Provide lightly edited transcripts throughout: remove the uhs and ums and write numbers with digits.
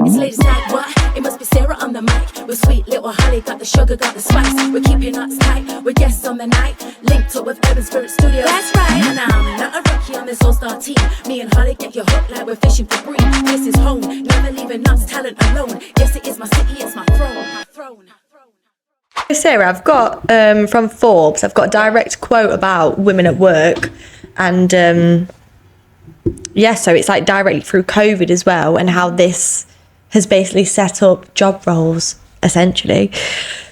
It's ladies like what? It must be Sarah on the mic. With sweet little Holly, got the sugar, got the spice. We're keeping us tight, we're guests on the night. Linked up with Urban Spirit Studio. That's right. And I'm not a rookie on this all-star team. Me and Holly get your hook like we're fishing for green. This is home, never leaving us talent alone. Yes, it is my city, it's my throne. Sarah, I've got from Forbes, I've got a direct quote about women at work, and so it's like directly through COVID as well, and how this has basically set up job roles essentially.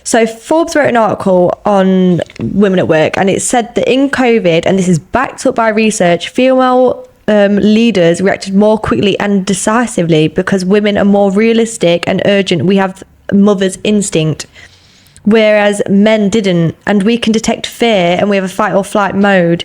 So Forbes wrote an article on women at work, and it said that in COVID, and this is backed up by research, female leaders reacted more quickly and decisively because women are more realistic and urgent. We have mother's instinct, whereas men didn't, and we can detect fear and we have a fight or flight mode.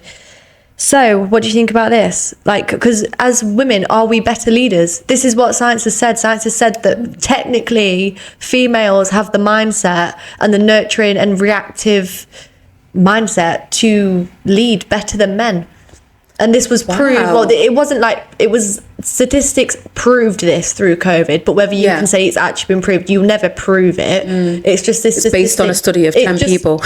So what do you think about this? Like, because as women, are we better leaders? This is what science has said. Science has said that technically females have the mindset and the nurturing and reactive mindset to lead better than men. And this was proved. Well, it wasn't like it was. Statistics proved this through COVID, but whether you can say it's actually been proved, you never prove it. It's just this. It's based on a study of 10 people.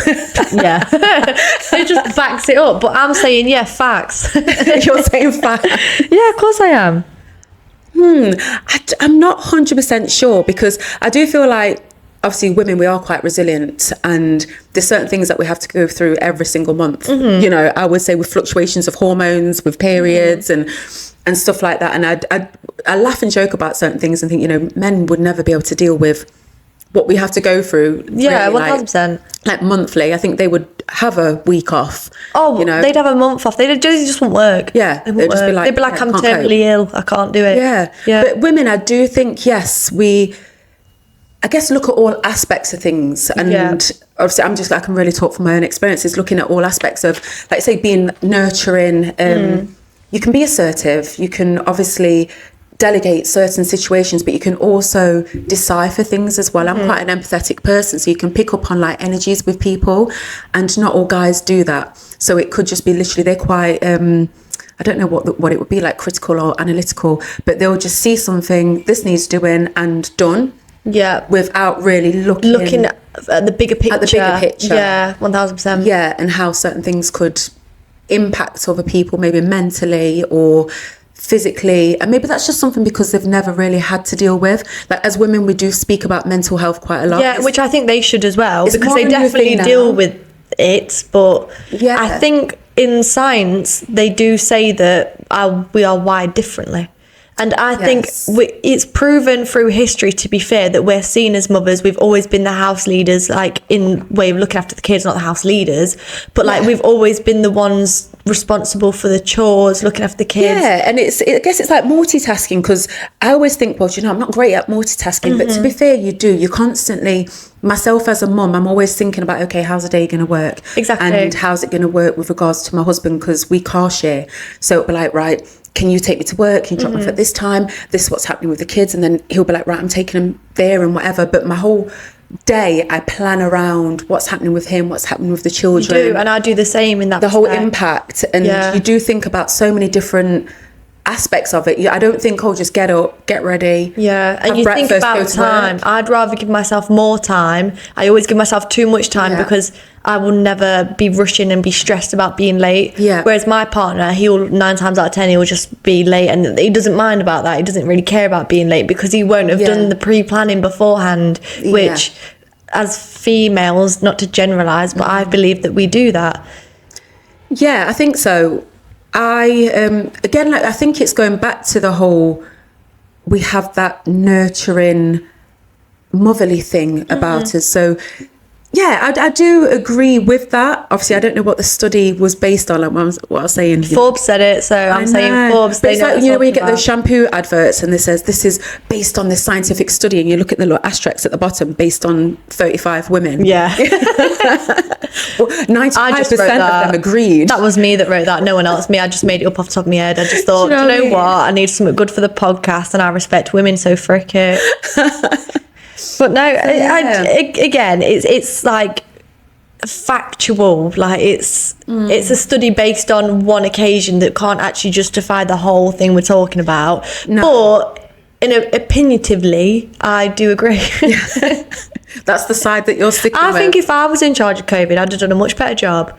Yeah, it just backs it up. But I'm saying, facts. You're saying facts. Yeah, of course I am. I'm not 100% sure, because I do feel like, obviously, women, we are quite resilient, and there's certain things that we have to go through every single month. You know, I would say with fluctuations of hormones, with periods and stuff like that. And I laugh and joke about certain things and think, you know, men would never be able to deal with what we have to go through. Yeah, really, 100%. Like monthly. I think they would have a week off. Oh, you know? They'd have a month off. They just wouldn't work. Yeah. They'd just be like, I'm terminally ill. I can't do it. Yeah. But women, I do think, yes, I guess look at all aspects of things, and obviously I can really talk from my own experiences, looking at all aspects of, like, say, being nurturing. You can be assertive, you can obviously delegate certain situations, but you can also decipher things as well. I'm quite an empathetic person, so you can pick up on like energies with people, and not all guys do that. So it could just be literally they're quite I don't know what it would be, like critical or analytical, but they'll just see something, this needs doing, and done. Yeah, without really looking at the bigger picture. Yeah, 1000%. Yeah, and how certain things could impact other people, maybe mentally or physically, and maybe that's just something because they've never really had to deal with. Like, as women, we do speak about mental health quite a lot. Yeah, which I think they should as well, because they definitely deal with it. But I think in science they do say that we are wired differently. And I think it's proven through history, to be fair, that we're seen as mothers. We've always been the house leaders, like in way of looking after the kids, not the house leaders. But like we've always been the ones responsible for the chores, looking after the kids. Yeah, and I guess it's like multitasking, because I always think, well, you know, I'm not great at multitasking. But to be fair, you do. You constantly, myself as a mum, I'm always thinking about, okay, how's the day going to work? Exactly. And how's it going to work with regards to my husband, because we car share. So it'll be like, right, can you take me to work? Can you drop me off at this time? This is what's happening with the kids. And then he'll be like, right, I'm taking him there and whatever. But my whole day, I plan around what's happening with him, what's happening with the children. You do, and I do the same in that whole impact. And you do think about so many different aspects of it. I don't think, just get up, get ready. Yeah, and you think about time. I'd rather give myself more time. I always give myself too much time because I will never be rushing and be stressed about being late. Yeah. Whereas my partner, he'll 9 times out of 10, he'll just be late, and he doesn't mind about that. He doesn't really care about being late because he won't have done the pre-planning beforehand, which as females, not to generalise, but I believe that we do that. Yeah, I think so. Again, like, I think it's going back to the whole, we have that nurturing motherly thing about us. So yeah, I do agree with that. Obviously, I don't know what the study was based on, like what I was saying. Forbes said it, so I'm saying Forbes. But it's like, you know, when you get those shampoo adverts and it says this is based on this scientific study, and you look at the little asterisks at the bottom, based on 35 women. Yeah. Well, 95% of them agreed. That was me that wrote that, no one else. I just made it up off the top of my head. I just thought, do you know what? I need something good for the podcast, and I respect women, so frick it. But no, again, it's like factual. Like it's a study based on one occasion that can't actually justify the whole thing we're talking about. No. But opinionatively, I do agree. That's the side that you're sticking with. I think if I was in charge of COVID, I'd have done a much better job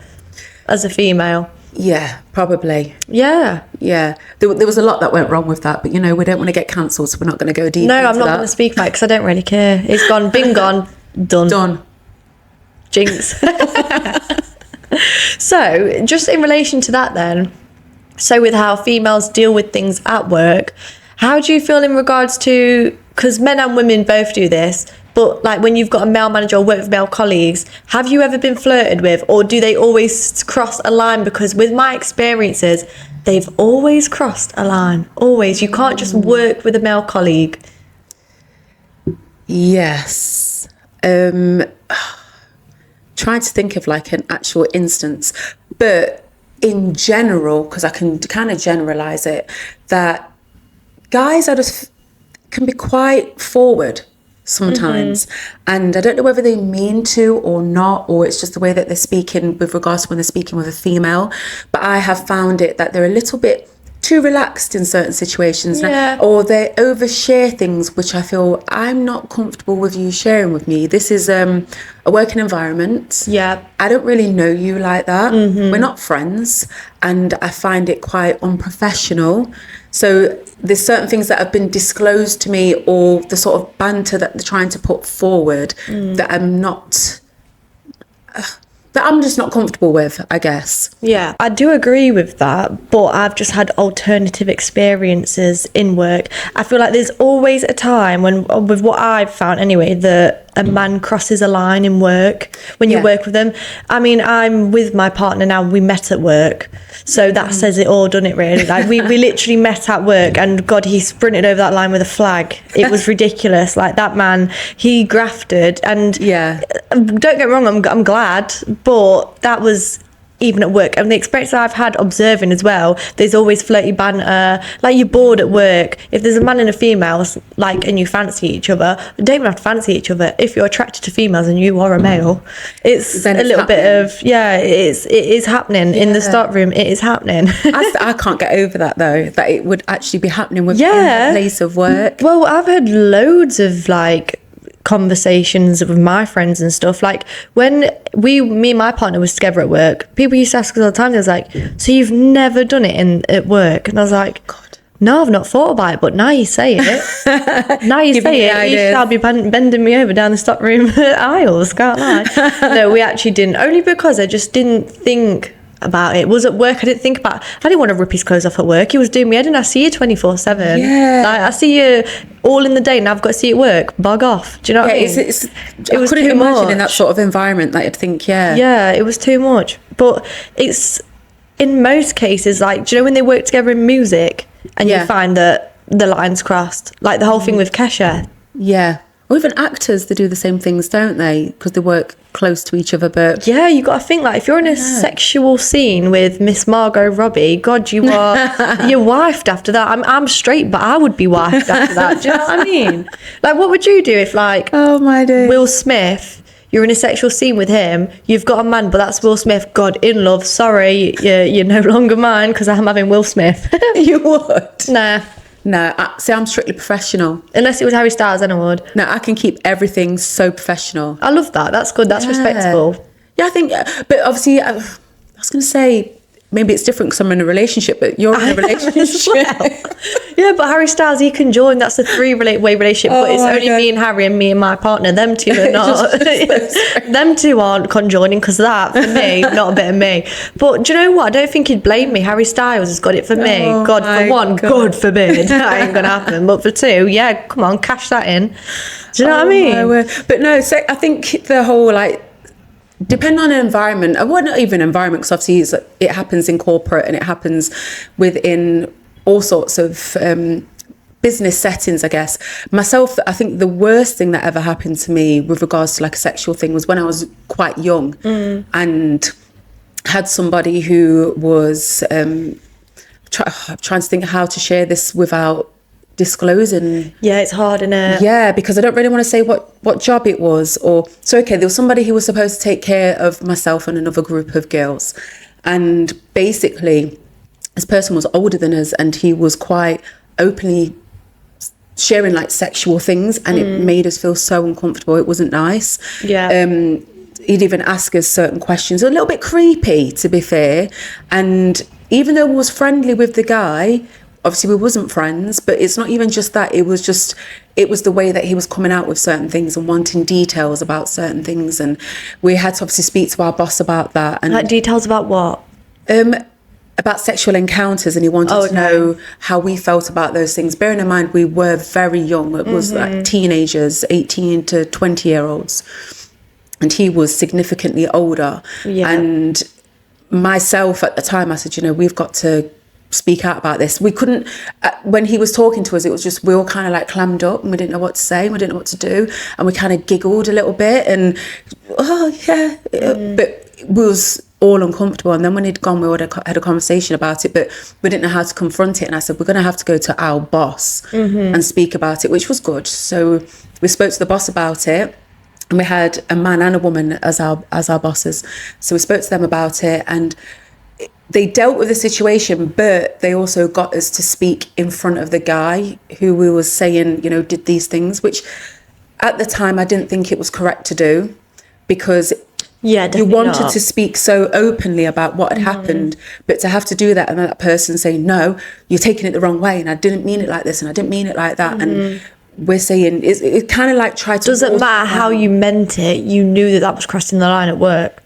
as a female. Yeah, probably. Yeah. Yeah. There was a lot that went wrong with that, but, we don't want to get cancelled, so we're not going to go deep No, into I'm not going to speak about it because I don't really care. It's gone, been gone, done. Done. Jinx. So, just in relation to that then, so with how females deal with things at work, how do you feel in regards to, because men and women both do this, but like when you've got a male manager or work with male colleagues, have you ever been flirted with, or do they always cross a line? Because with my experiences, they've always crossed a line. Always. You can't just work with a male colleague. Yes. Trying to think of like an actual instance, but in general, because I can kind of generalize it, that guys can be quite forward sometimes, and I don't know whether they mean to or not, or it's just the way that they're speaking with regards to when they're speaking with a female, but I have found it that they're a little bit too relaxed in certain situations, or they overshare things which I feel I'm not comfortable with you sharing with me. This is a working environment. Yeah. I don't really know you like that. We're not friends, and I find it quite unprofessional. So there's certain things that have been disclosed to me, or the sort of banter that they're trying to put forward that I'm just not comfortable with, I guess. Yeah, I do agree with that, but I've just had alternative experiences in work. I feel like there's always a time when, with what I've found anyway, that a man crosses a line in work when you work with them. I mean, I'm with my partner now, we met at work, so that says it all, doesn't it, really? Like, we literally met at work, and God, he sprinted over that line with a flag. It was ridiculous. Like, that man, he grafted, and don't get me wrong, I'm glad, but that was even at work. And the experience I've had observing as well, there's always flirty banter. Like, you're bored at work. If there's a man and a female, like, and you fancy each other, don't even have to fancy each other. If you're attracted to females and you are a male, it's a little bit of, it is happening in the stock room. It is happening. I can't get over that, though, that it would actually be happening within the place of work. Well, I've heard loads of, like, conversations with my friends and stuff. Like, when me and my partner was together at work, people used to ask us all the time, they was like, so you've never done it at work? And I was like, God, no, I've not thought about it, but now you say it. Now you say it, you shall be bending me over down the stockroom aisles, can't lie. No, we actually didn't, only because I just didn't think about it. Was at work, I didn't think about, I didn't want to rip his clothes off at work. He was doing me head, and I see you 24/7. Like, I see you all in the day, and I've got to see you at work. Bug off. Do you know what I mean? I couldn't imagine in that sort of environment that I'd think, it was too much. But it's, in most cases, like, do you know when they work together in music and you find that the lines crossed, like the whole thing with Kesha? Or even actors, they do the same things, don't they? Because they work close to each other. But you got to think, like, if you're in a sexual scene with Miss Margot Robbie, God, you are you're wifed after that. I'm straight, but I would be wifed after that. Do you know what I mean? Like, what would you do if, like, oh my days, Will Smith, you're in a sexual scene with him, you've got a man, but that's Will Smith. God, in love, sorry, you're no longer mine because I'm having Will Smith. You would? Nah. No, I'm strictly professional. Unless it was Harry Styles, then I would. No, I can keep everything so professional. I love that. That's good. That's respectable. Yeah, I think, but obviously, I was going to say, maybe it's different because I'm in a relationship, but you're in a relationship. Yeah, but Harry Styles, he can join. That's a three-way relationship, but it's only me and Harry and me and my partner. Them two are not. Them two aren't conjoining because that, for me, not a bit of me. But do you know what? I don't think he'd blame me. Harry Styles has got it for me. God, for one, God forbid. That ain't going to happen. But for two, come on, cash that in. Do you know what I mean? But no, so I think the whole, like, depending on an environment, well, not even environment, because obviously it happens in corporate and it happens within all sorts of business settings, I guess. Myself, I think the worst thing that ever happened to me with regards to like a sexual thing was when I was quite young and had somebody who was trying to think how to share this without disclosing. It's hard, isn't it? Yeah, because I don't really want to say what job it was. There was somebody who was supposed to take care of myself and another group of girls, and basically this person was older than us, and he was quite openly sharing like sexual things, and it made us feel so uncomfortable. It wasn't nice. He'd even ask us certain questions, a little bit creepy, to be fair. And even though we was friendly with the guy, obviously we wasn't friends, but it's not even just that. It was the way that he was coming out with certain things and wanting details about certain things. And we had to obviously speak to our boss about that. And Like details about what? About sexual encounters, and he wanted to know how we felt about those things. Bearing in mind, we were very young. It was like teenagers, 18 to 20-year-olds. And he was significantly older. And myself at the time, I said, you know, we've got to speak out about this. We couldn't, when he was talking to us, it was just, we all kind of like clammed up and we didn't know what to say, we didn't know what to do. And we kind of giggled a little bit and, but we was all uncomfortable. And then when he'd gone, we would have had a conversation about it, but we didn't know how to confront it. And I said, we're going to have to go to our boss and speak about it, which was good. So we spoke to the boss about it. And we had a man and a woman as our bosses. So we spoke to them about it, and they dealt with the situation, but they also got us to speak in front of the guy who we was saying, you know, did these things, which at the time I didn't think it was correct to do, because you wanted to speak so openly about what had happened, but to have to do that and that person saying, no, you're taking it the wrong way, and I didn't mean it like this, and I didn't mean it like that. And we're saying it kind of like tried to... Doesn't matter how you meant it, you knew that was crossing the line at work.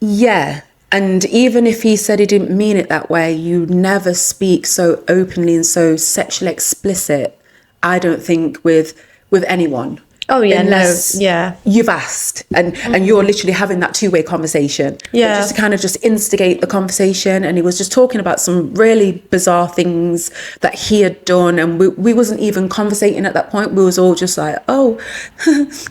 Yeah. And even if he said he didn't mean it that way, you never speak so openly and so sexually explicit, I don't think, with anyone. Oh yeah, unless no, you've asked and you're literally having that two-way conversation. Yeah, just to kind of just instigate the conversation. And he was just talking about some really bizarre things that he had done, and we wasn't even conversating at that point. We was all just like, oh,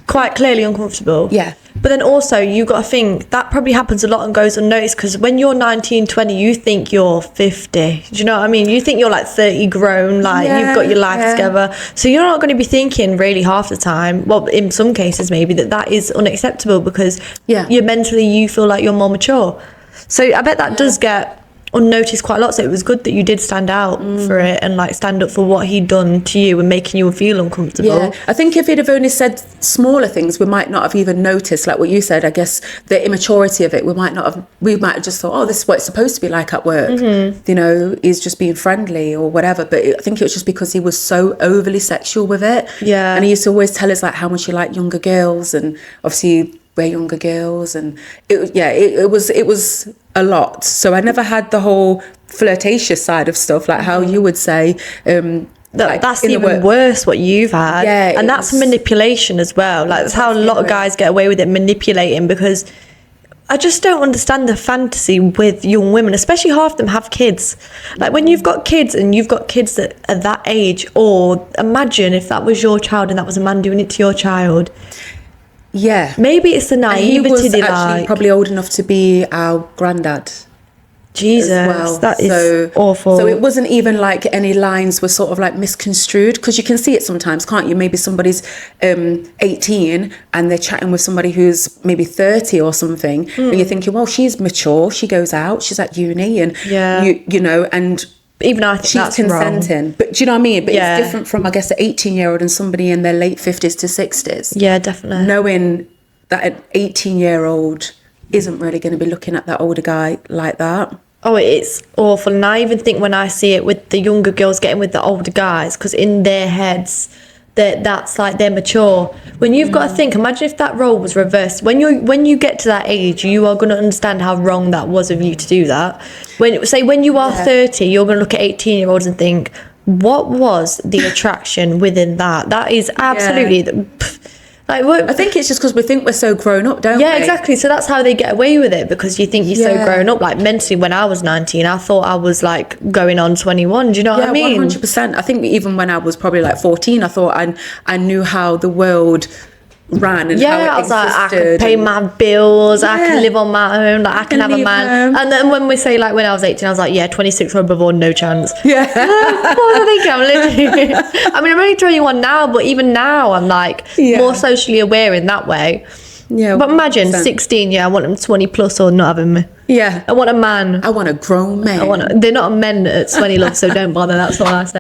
quite clearly uncomfortable. Yeah. But then also you got to think that probably happens a lot and goes unnoticed, because when you're 19, 20, you think you're 50. Do you know what I mean? You think you're like 30 grown, like you've got your life together. So you're not going to be thinking really half the time, well, in some cases maybe, that is unacceptable, because you're mentally, you feel like you're more mature. So I bet that does get unnoticed quite a lot. So it was good that you did stand out for it and like stand up for what he'd done to you and making you feel uncomfortable. Yeah, I think if he'd have only said smaller things, we might not have even noticed, like what you said. I guess the immaturity of it, we might have just thought, oh, this is what it's supposed to be like at work. You know, he's just being friendly or whatever. But I think it was just because he was so overly sexual with it. Yeah. And he used to always tell us like how much he liked younger girls, and obviously we're younger girls, and it was a lot. So I never had the whole flirtatious side of stuff, like how you would say. That's even worse what you've had. Yeah, and that's manipulation as well. Like that's how a lot of guys get away with it, manipulating, because I just don't understand the fantasy with young women, especially half of them have kids. Like when you've got kids and you've got kids that are that age, or imagine if that was your child and that was a man doing it to your child. Yeah. Maybe it's the naivety. And he was actually probably old enough to be our granddad. Jesus, that is awful. So it wasn't even like any lines were sort of like misconstrued, because you can see it sometimes, can't you? Maybe somebody's 18 and they're chatting with somebody who's maybe 30 or something, and you're thinking, well, she's mature, she goes out, she's at uni, and you know, and even I think she's that's consenting. Wrong. But do you know what I mean? But it's different from, I guess, an 18-year-old and somebody in their late 50s to 60s. Yeah, definitely. Knowing that an 18-year-old isn't really going to be looking at that older guy like that. Oh, it's awful. And I even think when I see it with the younger girls getting with the older guys, because in their heads, that's like they're mature. When you've got to think, imagine if that role was reversed. When you get to that age, you are going to understand how wrong that was of you to do that. When you are 30, you're going to look at 18-year-olds and think, what was the attraction within that? That is absolutely... I think it's just because we think we're so grown up, don't we? Yeah, exactly. So that's how they get away with it, because you think you're so grown up. Like mentally, when I was 19, I thought I was like going on 21. Do you know what I mean? 100%. I think even when I was probably like 14, I thought I knew how the world ran and how it I was existed. like, I can pay my bills, I can live on my own, like I can have a man. And then when we say like when I was 18, I was like, 26 or above, no chance. Yeah. What are they literally? I mean, I'm only 21 now, but even now I'm like more socially aware in that way. Yeah. But imagine 16, I want them 20 plus or not having me. Yeah. I want a man. I want a grown man. They're not men at 20, love, so don't bother, that's what I say.